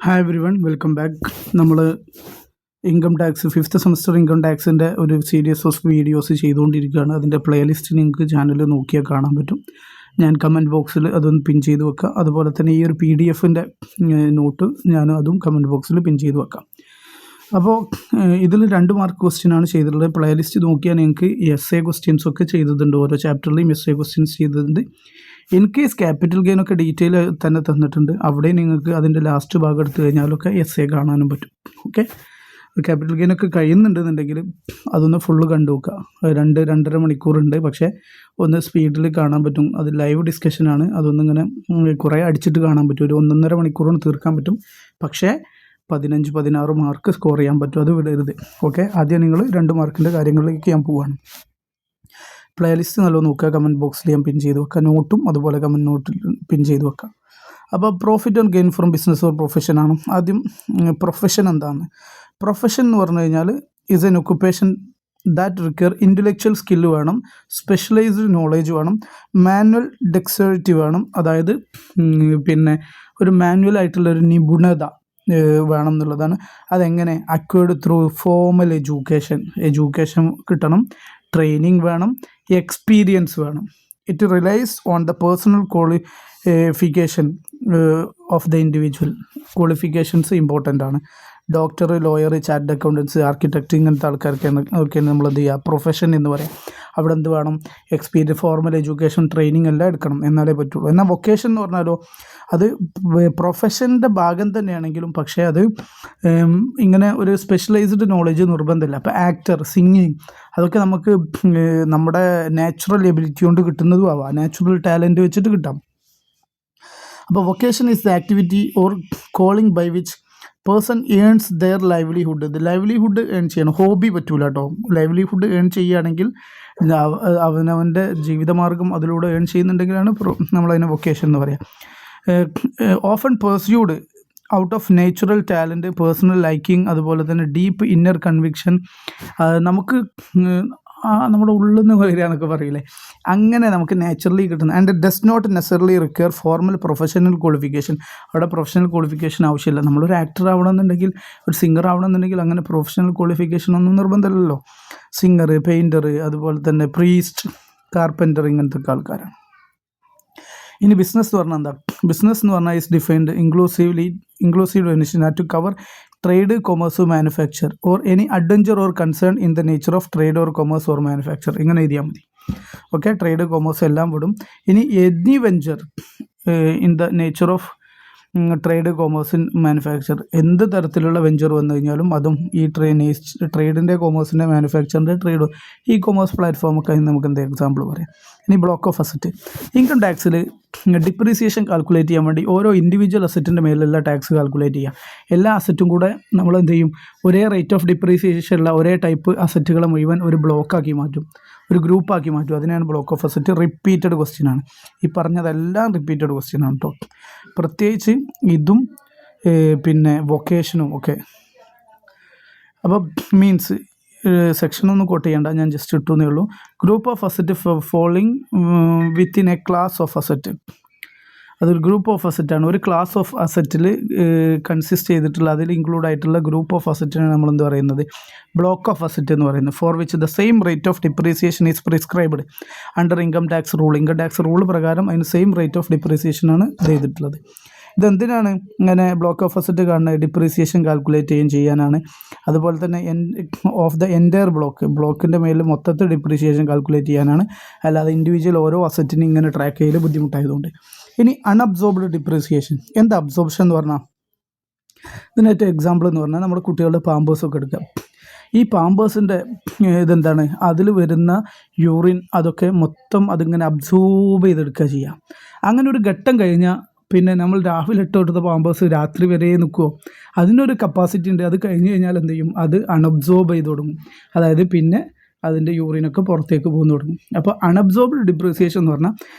Hi everyone welcome back. നമ്മൾ income tax fifth semester income ടാക്സിൻ്റെ ഒരു series of videos ചെയ്തുകൊണ്ടിരിക്കുകയാണ്. അതിൻ്റെ പ്ലേലിസ്റ്റ് നിങ്ങൾക്ക് ചാനലിൽ നോക്കിയാൽ കാണാൻ പറ്റും. ഞാൻ കമൻറ്റ് ബോക്സിൽ അതൊന്ന് പിൻ ചെയ്ത് വെക്കാം. അതുപോലെ തന്നെ ഈ ഒരു PDF-ൻ്റെ നോട്ട് ഞാൻ അതും കമൻറ്റ് ബോക്സിൽ പിൻ ചെയ്ത് വെക്കാം. അപ്പോൾ ഇതിൽ 2 മാർക്ക് ക്വസ്റ്റ്യനാണ് ചെയ്തിട്ടുള്ളത്. പ്ലേലിസ്റ്റ് നോക്കിയാൽ നിങ്ങൾക്ക് essay ക്വസ്റ്റ്യൻസ് ഒക്കെ ചെയ്തിട്ടുണ്ട്. ഓരോ ചാപ്റ്ററിലെയും essay ക്വസ്റ്റ്യൻസ് ചെയ്തിട്ടുണ്ട്. ഇൻ കേസ് ക്യാപിറ്റൽ ഗെയിനൊക്കെ ഡീറ്റെയിൽ തന്നെ തന്നിട്ടുണ്ട്. അവിടെ നിങ്ങൾക്ക് അതിൻ്റെ ലാസ്റ്റ് ഭാഗം എടുത്തു കഴിഞ്ഞാലൊക്കെ essay കാണാനും പറ്റും. ഓക്കെ, ക്യാപിറ്റൽ ഗെയിനൊക്കെ കഴിയുന്നുണ്ടെന്നുണ്ടെങ്കിൽ അതൊന്ന് ഫുള്ള് കണ്ടു നോക്കുക. 2-2.5 മണിക്കൂറുണ്ട്. പക്ഷേ ഒന്ന് സ്പീഡിൽ കാണാൻ പറ്റും. അത് ലൈവ് ഡിസ്കഷനാണ്. അതൊന്നിങ്ങനെ കുറേ അടിച്ചിട്ട് കാണാൻ പറ്റും. ഒരു 1.5 മണിക്കൂറിന് തീർക്കാൻ പറ്റും. പക്ഷേ 15-16 മാർക്ക് സ്കോർ ചെയ്യാൻ പറ്റും. അത് വിടരുത്. ഓക്കെ, ആദ്യം നിങ്ങൾ 2 മാർക്കിൻ്റെ കാര്യങ്ങളിലേക്ക് ഞാൻ പോവുകയാണ്. പ്ലേലിസ്റ്റ് നല്ലോണം നോക്കുക. കമൻറ്റ് ബോക്സിൽ ഞാൻ പിൻ ചെയ്ത് വെക്കുക. നോട്ടും അതുപോലെ കമൻറ്റ് നോട്ടിൽ പിൻ ചെയ്ത് വെക്കുക. അപ്പോൾ profit and gain from business or പ്രൊഫഷനാണ്. ആദ്യം പ്രൊഫഷൻ എന്താണ്? പ്രൊഫഷൻ എന്ന് പറഞ്ഞു കഴിഞ്ഞാൽ is an occupation that require intellectual skill വേണം, സ്പെഷ്യലൈസ്ഡ് നോളേജ് വേണം, മാനുവൽ ഡെക്സറിറ്റി വേണം. അതായത് പിന്നെ ഒരു മാനുവൽ ആയിട്ടുള്ള ഒരു നിപുണത വേണം എന്നുള്ളതാണ്. അതെങ്ങനെ? അക്വേർഡ് ത്രൂ ഫോർമൽ എഡ്യൂക്കേഷൻ കിട്ടണം, ട്രെയിനിങ് വേണം, എക്സ്പീരിയൻസ് വേണം. It relies on the personal qualification of the individual. Qualifications important ആണ്. Doctor, lawyer, chartered accountants, architect ഇങ്ങനത്തെ ആൾക്കാർക്കാണ് നമ്മൾ എന്ത് ചെയ്യുക, പ്രൊഫഷൻ എന്ന് പറയാം. അവിടെ എന്ത് വേണം? എക്സ്പീരിയൻസ്, ഫോർമൽ എഡ്യൂക്കേഷൻ, ട്രെയിനിങ് എല്ലാം എടുക്കണം, എന്നാലേ പറ്റുള്ളൂ. എന്നാൽ വൊക്കേഷൻ എന്ന് പറഞ്ഞാലോ അത് പ്രൊഫഷൻ്റെ ഭാഗം തന്നെയാണെങ്കിലും പക്ഷേ അത് ഇങ്ങനെ ഒരു സ്പെഷ്യലൈസ്ഡ് നോളേജ് നിർബന്ധമില്ല. അപ്പോൾ ആക്ടർ, സിംഗിങ് അതൊക്കെ നമുക്ക് നമ്മുടെ നാച്ചുറൽ എബിലിറ്റി കൊണ്ട് കിട്ടുന്നതും ആവാം, നാച്ചുറൽ ടാലൻറ്റ് വെച്ചിട്ട് കിട്ടാം. അപ്പോൾ vocation is the activity or calling by which person earns their livelihood. ഇത് ലൈവ്ലിഹുഡ് ഏൺ ചെയ്യണം, ഹോബി പറ്റൂല കേട്ടോ. ലൈവ്ലിഹുഡ് ഏൺ ചെയ്യുകയാണെങ്കിൽ അവനവൻ്റെ ജീവിതമാർഗം അതിലൂടെ ഏൺ ചെയ്യുന്നുണ്ടെങ്കിലാണ് നമ്മളതിനെ വൊക്കേഷൻ എന്ന് പറയാം. Often pursued out of natural talent, personal liking, അതുപോലെ തന്നെ ഡീപ്പ് ഇന്നർ കൺവിക്ഷൻ. നമുക്ക് നമ്മുടെ ഉള്ളിൽ നിന്ന് വരികയാണെന്നൊക്കെ പറയില്ലേ, അങ്ങനെ നമുക്ക് നാച്ചുറലി കിട്ടുന്നത്. And does not necessarily require formal professional qualification. അവിടെ പ്രൊഫഷണൽ ക്വാളിഫിക്കേഷൻ ആവശ്യമില്ല. നമ്മളൊരു ആക്ടർ ആവണമെന്നുണ്ടെങ്കിൽ, ഒരു സിംഗർ ആവണമെന്നുണ്ടെങ്കിൽ അങ്ങനെ പ്രൊഫഷണൽ ക്വാളിഫിക്കേഷൻ ഒന്നും നിർബന്ധമില്ലല്ലോ. സിംഗർ, പെയിൻറ്റർ, അതുപോലെ തന്നെ പ്രീസ്റ്റ്, കാർപ്പൻറ്റർ, ഇങ്ങനത്തെ ഒക്കെ ആൾക്കാരാണ്. ഇനി ബിസിനസ് എന്ന് പറഞ്ഞാൽ എന്താ? ബിസിനസ് എന്ന് പറഞ്ഞാൽ is defined inclusive definition to cover trade, commerce, manufacture or any adventure or concern in the nature of trade or commerce or manufacture. ഇങ്ങനെ എഴുതിയാൽ മതി. ഓക്കെ, ട്രേഡ്, കൊമേഴ്സ് എല്ലാം വിടും. ഇനി any venture in the nature of trade, commerce, manufacture. എന്ത് തരത്തിലുള്ള venture വന്നു കഴിഞ്ഞാലും അതും ഈ ട്രേഡിൻ്റെ, കൊമേഴ്സിൻ്റെ, മാനുഫാക്ചറിൻ്റെ, ട്രേഡ്, ഈ കൊമേഴ്സ് പ്ലാറ്റ്ഫോമൊക്കെ നമുക്ക് എന്ത് എക്സാമ്പിൾ പറയാം. ഇനി ബ്ലോക്ക് ഓഫ് അസറ്റ്. ഇൻകം ടാക്സിൽ ഡിപ്രീസിയേഷൻ കാൽക്കുലേറ്റ് ചെയ്യാൻ വേണ്ടി ഓരോ ഇൻഡിവിജ്വൽ അസറ്റിൻ്റെ മേലുള്ള ടാക്സ് കാൽക്കുലേറ്റ് ചെയ്യാം. എല്ലാ അസറ്റും കൂടെ നമ്മൾ എന്ത് ചെയ്യും? ഒരേ റേറ്റ് ഓഫ് ഡിപ്രീസിയേഷനുള്ള ഒരേ ടൈപ്പ് അസറ്റുകളെ മുഴുവൻ ഒരു ബ്ലോക്കാക്കി മാറ്റും, ഒരു ഗ്രൂപ്പാക്കി മാറ്റും. അതിനാണ് block of asset. Repeated question ആണ്. ഈ പറഞ്ഞതെല്ലാം റിപ്പീറ്റഡ് ക്വസ്റ്റ്യൻ ആണ് കേട്ടോ. പ്രത്യേകിച്ച് ഇതും പിന്നെ വൊക്കേഷനും ഒക്കെ. അപ്പോൾ മീൻസ് സെക്ഷനൊന്നും കോട്ട് ചെയ്യേണ്ട, ഞാൻ ജസ്റ്റ് ഇട്ടു എന്നേ ഉള്ളൂ. Group of asset falling within A class of asset. അതൊരു ഗ്രൂപ്പ് ഓഫ് അസറ്റാണ്. ഒരു ക്ലാസ് ഓഫ് അസറ്റിൽ കൺസിസ്റ്റ് ചെയ്തിട്ടുള്ള, അതിൽ ഇൻക്ലൂഡ് ആയിട്ടുള്ള ഗ്രൂപ്പ് ഓഫ് അസറ്റിനാണ് നമ്മൾ എന്ത് പറയുന്നത്? ബ്ലോക്ക് ഓഫ് അസറ്റ് എന്ന് പറയുന്നത്. For which the same rate of depreciation is prescribed under income tax rule. Income tax rule പ്രകാരം അതിന് സെയിം റേറ്റ് ഓഫ് ഡിപ്രീസിയേഷനാണ് ചെയ്തിട്ടുള്ളത്. ഇതെന്തിനാണ് ഇങ്ങനെ ബ്ലോക്ക് ഓഫ് അസറ്റ് കാണുന്നത്? ഡിപ്രീസിയേഷൻ കാൽക്കുലേറ്റ് ചെയ്യാനാണ്. അതുപോലെ തന്നെ ഓഫ് ദ എൻറ്റയർ ബ്ലോക്കിൻ്റെ മേലിൽ മൊത്തത്തിൽ ഡിപ്രീസിയേഷൻ കാൽക്കുലേറ്റ് ചെയ്യാനാണ്. അല്ലാതെ ഇൻഡിവിജ്വൽ ഓരോ അസറ്റിനും ഇങ്ങനെ ട്രാക്ക് ചെയ്യൽ ബുദ്ധിമുട്ടായതുകൊണ്ട്. ഇനി അൺഅബ്സോർബ്ഡ് ഡിപ്രീസിയേഷൻ. എന്താ അബ്സോർപ്ഷൻ എന്ന് പറഞ്ഞാൽ? ഇതിനേറ്റവും എക്സാമ്പിൾ എന്ന് പറഞ്ഞാൽ നമ്മുടെ കുട്ടികളുടെ പാമ്പേഴ്സൊക്കെ എടുക്കാം. ഈ പാമ്പേഴ്സിൻ്റെ ഇതെന്താണ്? അതിൽ വരുന്ന യൂറിൻ അതൊക്കെ മൊത്തം അതിങ്ങനെ അബ്സോർബ് ചെയ്തെടുക്കുക ചെയ്യാം. അങ്ങനെ ഒരു ഘട്ടം കഴിഞ്ഞാൽ പിന്നെ നമ്മൾ രാവിലെ ഇട്ട് കൊടുത്ത പാമ്പേഴ്സ് രാത്രി വരെ നിൽക്കുമോ? അതിനൊരു കപ്പാസിറ്റി ഉണ്ട്. അത് കഴിഞ്ഞ് കഴിഞ്ഞാൽ എന്ത് ചെയ്യും? അത് അൺഅബ്സോർബ് ചെയ്ത് തുടങ്ങും. അതായത് പിന്നെ അതിൻ്റെ യൂറിനൊക്കെ പുറത്തേക്ക് പോകുന്നു തുടങ്ങും. അപ്പോൾ അൺഅബ്സോർബ്ഡ് ഡിപ്രീസിയേഷൻ എന്ന് പറഞ്ഞാൽ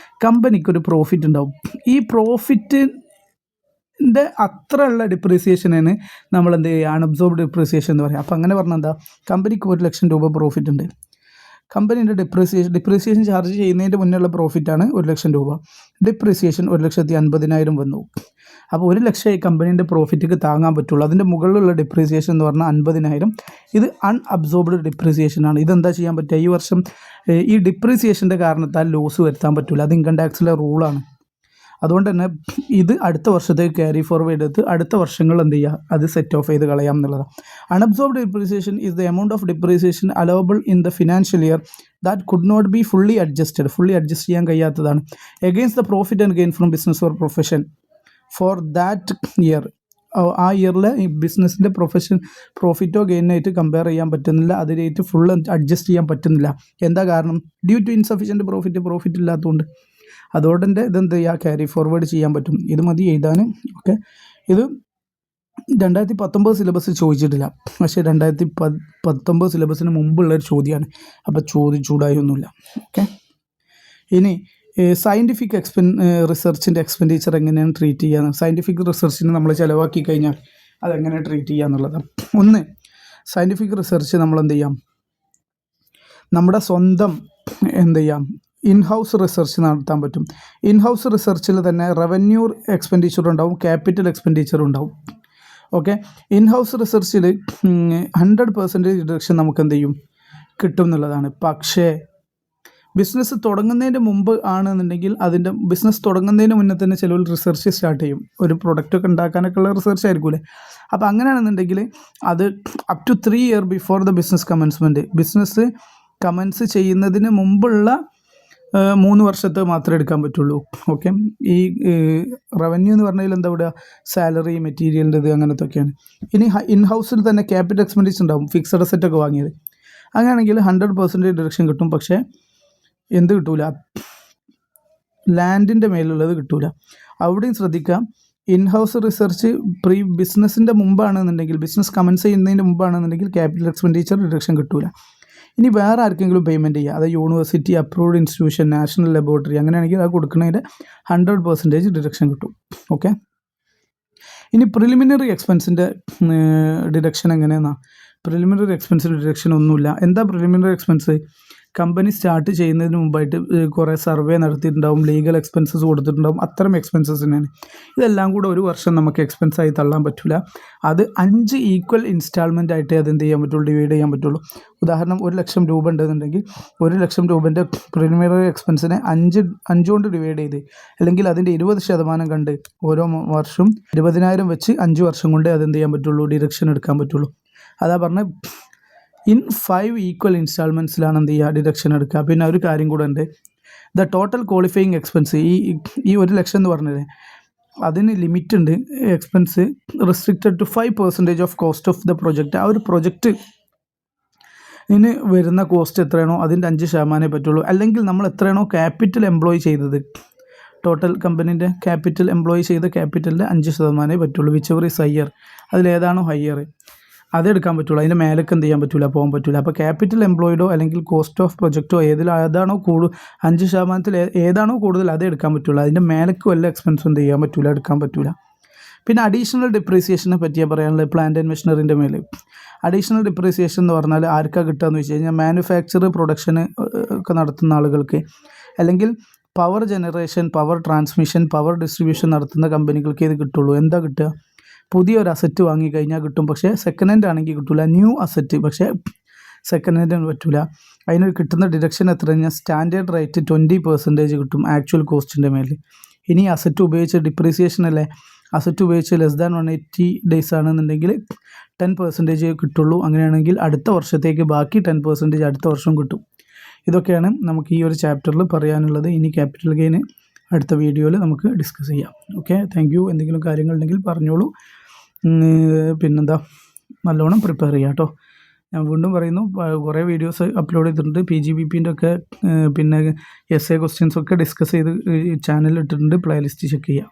കമ്പനിക്കൊരു പ്രോഫിറ്റ് ഉണ്ടാവും. ഈ പ്രോഫിറ്റിൻ്റെ അത്ര ഉള്ള ഡിപ്രീസിയേഷനാണ് നമ്മൾ എന്ത് ചെയ്യുക? അൺഅബ്സോർബ്ഡ് ഡിപ്രീസിയേഷൻ എന്ന് പറയുക. അപ്പോൾ അങ്ങനെ പറഞ്ഞാൽ എന്താ? കമ്പനിക്ക് 1 ലക്ഷം രൂപ പ്രോഫിറ്റ് ഉണ്ട്. കമ്പനീൻ്റെ ഡിപ്രീസിയേഷൻ ചാർജ് ചെയ്യുന്നതിൻ്റെ മുന്നുള്ള പ്രോഫിറ്റാണ് 1 ലക്ഷം രൂപ. ഡിപ്രീസിയേഷൻ 1,50,000 വന്നു. അപ്പോൾ 1 ലക്ഷം ഈ കമ്പനീൻ്റെ പ്രോഫിറ്റിക്ക് താങ്ങാൻ പറ്റുള്ളൂ. അതിൻ്റെ മുകളിലുള്ള ഡിപ്രീസിയേഷൻ എന്ന് പറഞ്ഞാൽ 50,000. ഇത് അൺഅബ്സോർബ്ഡ് ഡിപ്രീസിയേഷനാണ്. ഇതെന്താ ചെയ്യാൻ പറ്റുക, ഈ വർഷം ഈ ഡിപ്രീസിയേഷൻ്റെ കാരണത്താൽ ലോസ് വരുത്താൻ പറ്റില്ല. അത് ഇൻകം ടാക്സിലെ റൂളാണ്. അതുകൊണ്ട് തന്നെ ഇത് അടുത്ത വർഷത്തേക്ക് ക്യാരി ഫോർവേഡ് എടുത്ത് അടുത്ത വർഷങ്ങൾ എന്ത് ചെയ്യുക, അത് സെറ്റ് ഓഫ് ചെയ്ത് കളയാം എന്നുള്ളതാണ്. Unabsorbed depreciation is the amount of depreciation allowable in the financial year that could not be fully adjust ചെയ്യാൻ കഴിയാത്തതാണ് against the profit and gain from business or profession for that year. ആ ഇയറിൽ ഈ ബിസിനസ്സിൻ്റെ പ്രോഫിറ്റോ ഗെയിനായിട്ട് compare ചെയ്യാൻ പറ്റുന്നില്ല, അതിനായിട്ട് full adjust ചെയ്യാൻ പറ്റുന്നില്ല. എന്താ കാരണം, ഡ്യൂ ടു ഇൻസഫിഷ്യൻറ്റ് പ്രോഫിറ്റ് ഇല്ലാത്തതുകൊണ്ട്. അതുകൊണ്ട് തന്നെ ഇതെന്ത് ചെയ്യുക, ക്യാരി ഫോർവേഡ് ചെയ്യാൻ പറ്റും. ഇത് മതി എഴുതാൻ. ഓക്കെ, ഇത് 2019 സിലബസ് ചോദിച്ചിട്ടില്ല, പക്ഷേ 2019 സിലബസിന് മുമ്പുള്ളൊരു ചോദ്യമാണ്. അപ്പോൾ ചോദിച്ചൂടായി ഒന്നുമില്ല. ഓക്കെ, ഇനി സയൻറ്റിഫിക് റിസർച്ചിൻ്റെ എക്സ്പെൻഡിച്ചർ എങ്ങനെയാണ് ട്രീറ്റ് ചെയ്യുക, സയൻറ്റിഫിക് റിസർച്ചിന് നമ്മൾ ചിലവാക്കി കഴിഞ്ഞാൽ അതെങ്ങനെ ട്രീറ്റ് ചെയ്യുക എന്നുള്ളതാണ്. ഒന്ന്, സയൻറ്റിഫിക് റിസർച്ച് നമ്മൾ എന്ത് ചെയ്യാം, നമ്മുടെ സ്വന്തം എന്ത് ചെയ്യാം, ഇൻഹൗസ് റിസർച്ച് നടത്താൻ പറ്റും. ഇൻഹൗസ് റിസർച്ചിൽ തന്നെ റവന്യൂ എക്സ്പെൻഡിച്ചർ ഉണ്ടാവും, ക്യാപിറ്റൽ എക്സ്പെൻഡിച്ചർ ഉണ്ടാവും. ഓക്കെ, ഇൻഹൗസ് റിസർച്ചിൽ 100% ഡിഡക്ഷൻ നമുക്ക് എന്ത് ചെയ്യും, കിട്ടും എന്നുള്ളതാണ്. പക്ഷേ ബിസിനസ് തുടങ്ങുന്നതിന് മുമ്പ് ആണെന്നുണ്ടെങ്കിൽ അതിൻ്റെ ബിസിനസ് തുടങ്ങുന്നതിന് മുന്നേ തന്നെ ചിലർ റിസർച്ച് സ്റ്റാർട്ട് ചെയ്യും. ഒരു പ്രൊഡക്റ്റൊക്കെ ഉണ്ടാക്കാനൊക്കെ ഉള്ള റിസർച്ച് ആയിരിക്കൂലേ. അപ്പോൾ അങ്ങനെയാണെന്നുണ്ടെങ്കിൽ അത് up to 3 year before the business commencement, business commence ചെയ്യുന്നതിന് മുമ്പുള്ള 3 വർഷത്തെ മാത്രമേ എടുക്കാൻ പറ്റുള്ളൂ. ഓക്കെ, ഈ റവന്യൂ എന്ന് പറഞ്ഞാൽ എന്താ പറയുക, സാലറി, മെറ്റീരിയലിൻ്റെ ഇത് അങ്ങനത്തൊക്കെയാണ്. ഇനി ഇൻഹൗസിൽ തന്നെ ക്യാപിറ്റൽ എക്സ്പെൻഡിച്ചർ ഉണ്ടാവും, ഫിക്സഡ് അസറ്റൊക്കെ വാങ്ങിയത്. അങ്ങനെയാണെങ്കിൽ 100% ഡിഡക്ഷൻ കിട്ടും. പക്ഷേ എന്ത് കിട്ടൂല, ലാൻഡിൻ്റെ മേലുള്ളത് കിട്ടൂല. അവിടെയും ശ്രദ്ധിക്കാം, ഇൻഹൗസ് റിസർച്ച് ബിസിനസ്സിൻ്റെ മുമ്പാണെന്നുണ്ടെങ്കിൽ, ബിസിനസ് കമൻസ് ചെയ്യുന്നതിൻ്റെ മുമ്പാണെന്നുണ്ടെങ്കിൽ ക്യാപിറ്റൽ എക്സ്പെൻഡിച്ചർ ഡിഡക്ഷൻ കിട്ടൂല. ഇനി വേറെ ആർക്കെങ്കിലും പേയ്മെൻറ്റ് ചെയ്യുക, അത് university, approved institution, national laboratory, അങ്ങനെയാണെങ്കിൽ അത് കൊടുക്കുന്നതിൻ്റെ 100% ഡിഡക്ഷൻ കിട്ടും. ഓക്കെ, ഇനി പ്രിലിമിനറി എക്സ്പെൻസിൻ്റെ ഡിഡക്ഷൻ എങ്ങനെയെന്നാ, പ്രിലിമിനറി എക്സ്പെൻസിൻ്റെ ഡിഡക്ഷൻ ഒന്നുമില്ല. എന്താ പ്രിലിമിനറി എക്സ്പെൻസ്, കമ്പനി സ്റ്റാർട്ട് ചെയ്യുന്നതിന് മുമ്പായിട്ട് കുറേ സർവേ നടത്തിയിട്ടുണ്ടാവും, ലീഗൽ എക്സ്പെൻസസ് കൊടുത്തിട്ടുണ്ടാവും, അത്തരം എക്സ്പെൻസസ് തന്നെയാണ്. ഇതെല്ലാം കൂടെ ഒരു വർഷം നമുക്ക് എക്സ്പെൻസായി തള്ളാൻ പറ്റില്ല. അത് 5 ഈക്വൽ ഇൻസ്റ്റാൾമെൻ്റ് ആയിട്ട് അത് എന്ത് ചെയ്യാൻ പറ്റുള്ളൂ, ഡിവൈഡ് ചെയ്യാൻ പറ്റുള്ളൂ. ഉദാഹരണം, 1 ലക്ഷം രൂപ ഉണ്ടെന്നുണ്ടെങ്കിൽ 1 ലക്ഷം രൂപേൻ്റെ പ്രിലിമിനറി എക്സ്പെൻസിനെ 5 കൊണ്ട് ഡിവൈഡ് ചെയ്ത്, അല്ലെങ്കിൽ അതിൻ്റെ 20% കണ്ട് ഓരോ വർഷവും 20,000 വെച്ച് 5 വർഷം കൊണ്ട് അതെന്ത് ചെയ്യാൻ പറ്റുള്ളൂ, ഡിഡക്ഷൻ എടുക്കാൻ പറ്റുള്ളൂ. അതാ പറഞ്ഞ ഇൻ 5 ഈക്വൽ ഇൻസ്റ്റാൾമെൻറ്റ്സിലാണ് എന്ത് ചെയ്യുക, ഡിഡക്ഷൻ എടുക്കുക. പിന്നെ ഒരു കാര്യം കൂടെ ഉണ്ട്, ദ ടോട്ടൽ ക്വാളിഫയിങ് എക്സ്പെൻസ്, ഈ 1 ലക്ഷം എന്ന് പറഞ്ഞത് അതിന് ലിമിറ്റ് ഉണ്ട്. Expense restricted to 5% of cost of the project. ആ ഒരു പ്രൊജക്റ്റ് ഇതിന് വരുന്ന കോസ്റ്റ് എത്രയാണോ അതിൻ്റെ 5% പറ്റുള്ളൂ. അല്ലെങ്കിൽ നമ്മൾ എത്രയാണോ ക്യാപിറ്റൽ എംപ്ലോയ് ചെയ്തത്, ടോട്ടൽ കമ്പനീൻ്റെ ക്യാപിറ്റൽ എംപ്ലോയ് ചെയ്ത ക്യാപിറ്റലിൻ്റെ 5% പറ്റുള്ളൂ. വിച്ച് എവർ ഈസ് ഹയർ, അതിലേതാണോ ഹയർ അതെടുക്കാൻ പറ്റുള്ളൂ. അതിൻ്റെ മേലേക്ക് എന്ത് ചെയ്യാൻ പറ്റില്ല, പോകാൻ പറ്റില്ല. അപ്പോൾ ക്യാപിറ്റൽ എംപ്ലോയിഡോ അല്ലെങ്കിൽ കോസ്റ്റ് ഓഫ് പ്രൊജക്റ്റോ ഏതാണോ 5% ഏതാണോ കൂടുതൽ അതേ എടുക്കാൻ പറ്റുള്ളൂ. അതിൻ്റെ മേലേക്ക് വല്ല എക്സ്പെൻസും എന്ത് ചെയ്യാൻ പറ്റില്ല, എടുക്കാൻ പറ്റില്ല. പിന്നെ അഡീഷണൽ ഡിപ്രീസിയേഷനെ പറ്റിയാൽ പറയാനുള്ളത്, പ്ലാന്റ് ആൻഡ് മെഷീനറിൻ്റെ മേലെ അഡീഷണൽ ഡിപ്രീസിയേഷൻ എന്ന് പറഞ്ഞാൽ ആർക്കാണ് കിട്ടുകയെന്ന് വെച്ച് കഴിഞ്ഞാൽ, മാനുഫാക്ചർ പ്രൊഡക്ഷൻ ഒക്കെ നടത്തുന്ന ആളുകൾക്ക്, അല്ലെങ്കിൽ power generation, power transmission, power distribution നടത്തുന്ന കമ്പനികൾക്ക് ഇത് കിട്ടുള്ളൂ. എന്താ കിട്ടുക, പുതിയൊരു അസറ്റ് വാങ്ങിക്കഴിഞ്ഞാൽ കിട്ടും, പക്ഷേ സെക്കൻഡ് ഹാൻഡ് ആണെങ്കിൽ കിട്ടില്ല. ന്യൂ അസറ്റ് പക്ഷേ സെക്കൻഡ് ഹാൻഡ് പറ്റില്ല. അതിന് കിട്ടുന്ന ഡിഡക്ഷൻ എത്ര കഴിഞ്ഞാൽ സ്റ്റാൻഡേർഡ് റേറ്റ് 20% കിട്ടും ആക്ച്വൽ കോസ്റ്റിൻ്റെ മേലിൽ. ഇനി അസറ്റ് ഉപയോഗിച്ച് ഡിപ്രീസിയേഷൻ അല്ലേ, അസറ്റ് ഉപയോഗിച്ച് ലെസ് ദാൻ 180 ഡേയ്സ് ആണെന്നുണ്ടെങ്കിൽ 10% കിട്ടുള്ളൂ. അങ്ങനെയാണെങ്കിൽ അടുത്ത വർഷത്തേക്ക് ബാക്കി 10% അടുത്ത വർഷം കിട്ടും. ഇതൊക്കെയാണ് നമുക്ക് ഈ ഒരു ചാപ്റ്ററിൽ പറയാനുള്ളത്. ഇനി ക്യാപിറ്റൽ ഗെയിൻ അടുത്ത വീഡിയോയിൽ നമുക്ക് ഡിസ്കസ് ചെയ്യാം. Okay, thank you. എന്തെങ്കിലും കാര്യങ്ങളുണ്ടെങ്കിൽ പറഞ്ഞോളൂ. പിന്നെന്താ, നല്ലോണം പ്രിപ്പയർ ചെയ്യാം കേട്ടോ. ഞാൻ വീണ്ടും പറയുന്നു, കുറേ വീഡിയോസ് അപ്ലോഡ് ചെയ്തിട്ടുണ്ട്. PGBPൻ്റെ ഒക്കെ പിന്നെ essay ക്വസ്റ്റ്യൻസൊക്കെ ഡിസ്കസ് ചെയ്ത് ചാനലിൽ ഇട്ടിട്ടുണ്ട്. പ്ലേലിസ്റ്റ് ചെക്ക് ചെയ്യാം.